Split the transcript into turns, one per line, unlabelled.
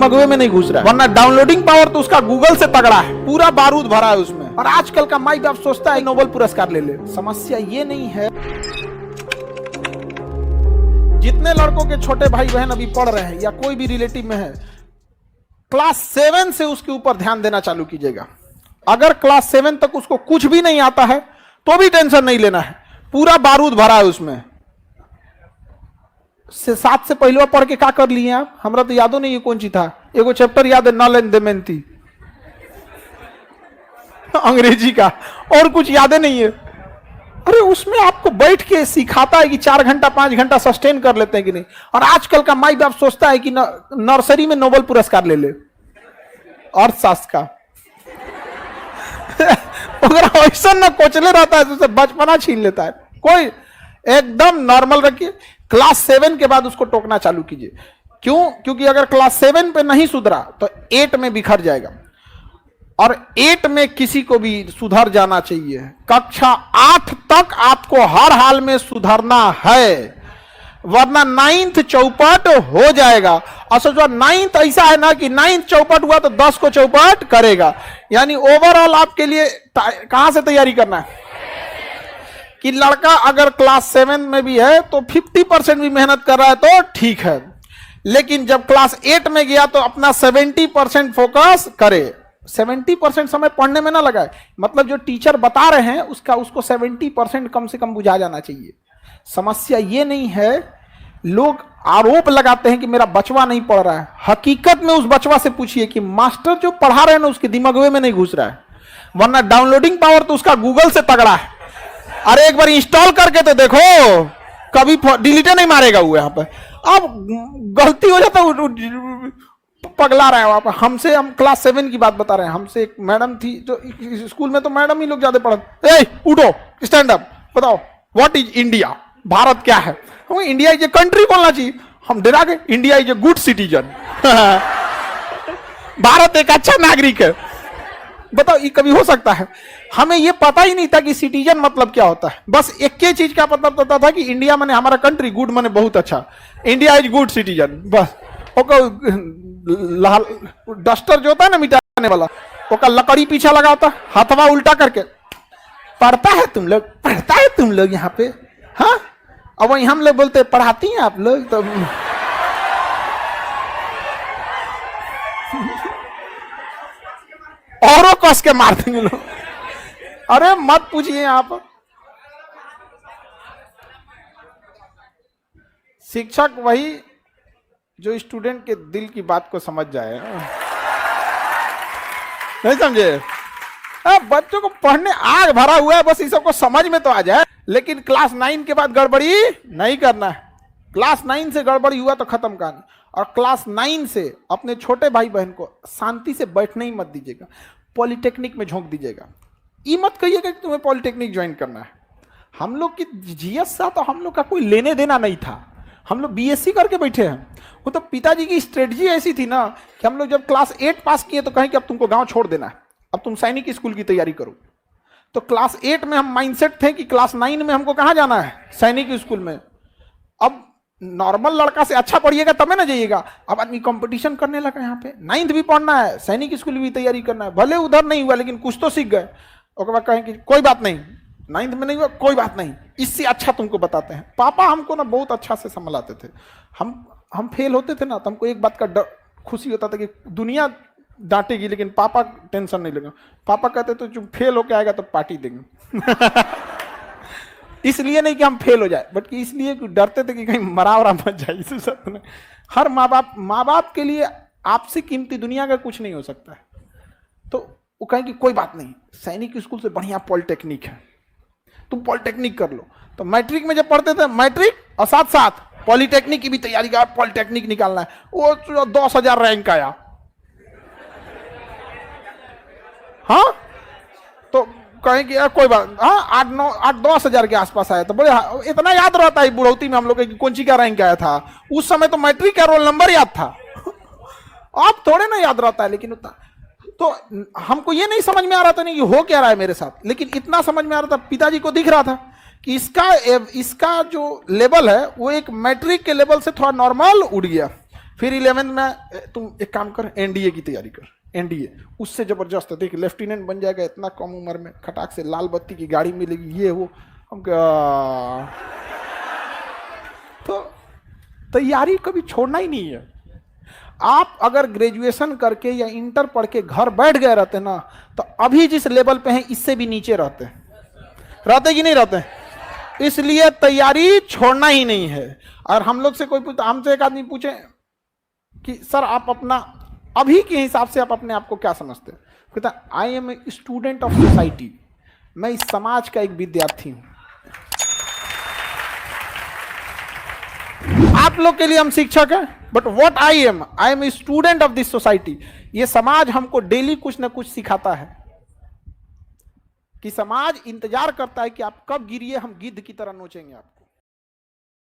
दिमाग में नहीं घुस रहा है, वरना डाउनलोडिंग पावर तो उसका गूगल से तगड़ा है, पूरा बारूद भरा है उसमें। और आजकल का माई बाप सोचता है नोबेल पुरस्कार ले ले। समस्या ये नहीं है, जितने लड़कों के छोटे भाई बहन अभी पढ़ रहे हैं या कोई भी रिलेटिव में है, क्लास 7 से उसके ऊपर ध्यान देना चालू कीजिएगा। अगर क्लास 7 तक उसको कुछ भी नहीं आता है तो भी टेंशन नहीं लेना है, पूरा बारूद भरा है उसमें। 7 से पहले पढ़ के क्या कर लिए आप? हमरा तो यादो नहीं है कौन सी था, एगो चैप्टर याद है, नल एंड दमयंती अंग्रेजी का, और कुछ याद नहीं है। अरे उसमें आपको बैठ के सिखाता है कि 4 घंटा 5 घंटा सस्टेन कर लेते हैं कि नहीं। और आजकल का माई बाप सोचता है कि नर्सरी में नोबेल पुरस्कार ले ले अर्थशास्त्र का अगर ऐसा ना कोचले रहता है तो बचपना छीन लेता है। कोई एकदम नॉर्मल रखिए, क्लास 7 के बाद उसको टोकना चालू कीजिए। क्यों? क्योंकि अगर क्लास 7 पे नहीं सुधरा तो 8 में बिखर जाएगा, और 8 में किसी को भी सुधर जाना चाहिए। कक्षा 8 तक आपको हर हाल में सुधरना है, वरना 9th चौपट हो जाएगा। असल जो 9th ऐसा है ना कि 9th चौपट हुआ तो 10 को चौपट करेगा। यानी ओवरऑल आपके लिए कहां से तैयारी करना है कि लड़का अगर क्लास 7 में भी है तो 50% भी मेहनत कर रहा है तो ठीक है, लेकिन जब क्लास 8 में गया तो अपना 70% फोकस करे। 70% समय पढ़ने में ना लगाए, मतलब जो टीचर बता रहे हैं उसको 70% कम से कम बुझा जाना चाहिए। समस्या ये नहीं है, लोग आरोप लगाते हैं कि मेरा बचवा नहीं पढ़ रहा है। हकीकत में उस बचवा से पूछिए कि मास्टर जो पढ़ा रहे हैं ना उसके दिमाग में नहीं घुस रहा है, वरना डाउनलोडिंग पावर तो उसका गूगल से तगड़ा है। अरे एक बार इंस्टॉल करके तो देखो, कभी डिलीटे नहीं मारेगा वो। यहाँ पे अब गलती हो जाता है, पगला रहा है वहां पर। हमसे, हम क्लास 7 की बात बता रहे हैं, हमसे एक मैडम थी जो स्कूल में तो मैडम ही लोग ज्यादा पढ़ते। ए उठो, स्टैंड अप, बताओ व्हाट इज इंडिया, भारत क्या है? हम इंडिया इज ए कंट्री बोलना चाहिए, हम डरा गए। India is a good citizen Bharat एक अच्छा नागरिक है। बताओ ये कभी हो सकता है? हमें ये पता ही नहीं था कि सिटीजन मतलब क्या होता है। बस एक ही चीज का पता होता था कि इंडिया माने हमारा कंट्री, गुड माने बहुत अच्छा, इंडिया इज गुड सिटीजन। बस लाल डस्टर जो होता है ना मिटाने वाला, वो लकड़ी पीछा लगा होता, हाथवा उल्टा करके पढ़ता है तुम लोग, पढ़ता है तुम लोग यहाँ पे, हाँ? अब वही हम लोग बोलते पढ़ाती हैं आप लोग, तो औरों कस के मार देंगे लोग। अरे मत पूछिए आप। शिक्षक वही जो स्टूडेंट के दिल की बात को समझ जाए, नहीं समझे? बच्चों को पढ़ने आग भरा हुआ है, बस इस सबको समझ में तो आ जाए। लेकिन क्लास 9 के बाद गड़बड़ी नहीं करना है। क्लास 9 से गड़बड़ी हुआ तो खत्म कहानी। और क्लास 9 से अपने छोटे भाई बहन को शांति से बैठने ही मत दीजिएगा, पॉलिटेक्निक में झोंक दीजिएगा। ये मत कहिएगा कि तुम्हें पॉलिटेक्निक ज्वाइन करना है। हम लोग की जीएस सा तो हम लोग का कोई लेने देना नहीं था, हम लोग बीएससी करके बैठे हैं। वो तो पिताजी की स्ट्रेटजी ऐसी थी ना कि हम लोग जब क्लास 8 पास किए तो कहें कि अब तुमको गांव छोड़ देना है, अब तुम सैनिक स्कूल की तैयारी करो। तो क्लास 8 में हम माइंडसेट थे कि क्लास 9 में हमको कहाँ जाना है, सैनिक स्कूल में। अब नॉर्मल लड़का से अच्छा पढ़िएगा तब ना जाइएगा। अब आदमी कंपटीशन करने लगा, यहाँ पे 9th भी पढ़ना है, सैनिक स्कूल भी तैयारी करना है। भले उधर नहीं हुआ लेकिन कुछ तो सीख गए। उसके बाद कहें कि कोई बात नहीं, 9th में नहीं हुआ कोई बात नहीं, इससे अच्छा तुमको बताते हैं। पापा हमको ना बहुत अच्छा से संभलाते थे। हम फेल होते थे ना तो हमको एक बात का डर, खुशी होता था कि दुनिया डांटेगी लेकिन पापा टेंशन नहीं लेगा। पापा कहते तो जो फेल होके आएगा तो पार्टी देंगे इसलिए नहीं कि हम फेल हो जाए, बट इसलिए कि डरते थे कि कहीं मरा वरा मत जाए। इसे सब ने हर माँ बाप के लिए आपसे कीमती दुनिया का कुछ नहीं हो सकता है। तो वो कहें कि कोई बात नहीं, सैनिक स्कूल से बढ़िया पॉलिटेक्निक है, तुम पॉलिटेक्निक कर लो। तो मैट्रिक में जब पढ़ते थे, मैट्रिक और साथ साथ पॉलिटेक्निक की भी तैयारी कर, पॉलिटेक्निक निकालना है। वो 10,000 रैंक आया, हाँ तो कहें कि कोई बात, हाँ 8-10,000 के आसपास आया। तो बड़े इतना याद रहता है बुढ़ौती में हम लोग कि कौन सी का रैंक आया था। उस समय तो मैट्रिक का रोल नंबर याद था अब थोड़े ना याद रहता है, लेकिन उतना तो हमको ये नहीं समझ में आ रहा था नहीं कि हो क्या रहा है मेरे साथ, लेकिन इतना समझ में आ रहा था, पिताजी को दिख रहा था कि इसका जो लेवल है वो एक मैट्रिक के लेवल से थोड़ा नॉर्मल उड़ गया। फिर 11th में तुम एक काम कर, एनडीए की तैयारी कर, एनडीए उससे जबरदस्त है, देख लेफ्टिनेंट बन जाएगा इतना कम उम्र में, खटाक से लाल बत्ती की गाड़ी मिलेगी, ये वो। हम क्या, तो तैयारी कभी छोड़ना ही नहीं है। आप अगर ग्रेजुएशन करके या इंटर पढ़ के घर बैठ गए रहते ना, तो अभी जिस लेवल पे हैं इससे भी नीचे रहते कि नहीं रहते। इसलिए तैयारी छोड़ना ही नहीं है। और हम लोग से कोई पूछता, हमसे एक आदमी पूछे कि सर आप अपना अभी के हिसाब से आप अपने आप को क्या समझते हैं, कहता I am a student of society, मैं इस समाज का एक विद्यार्थी हूं। आप लोग के लिए हम शिक्षक हैं, but what I am a student of this society. ये समाज हमको डेली कुछ ना कुछ सिखाता है, कि समाज इंतजार करता है कि आप कब गिरिए, हम गिद्ध की तरह नोचेंगे आपको।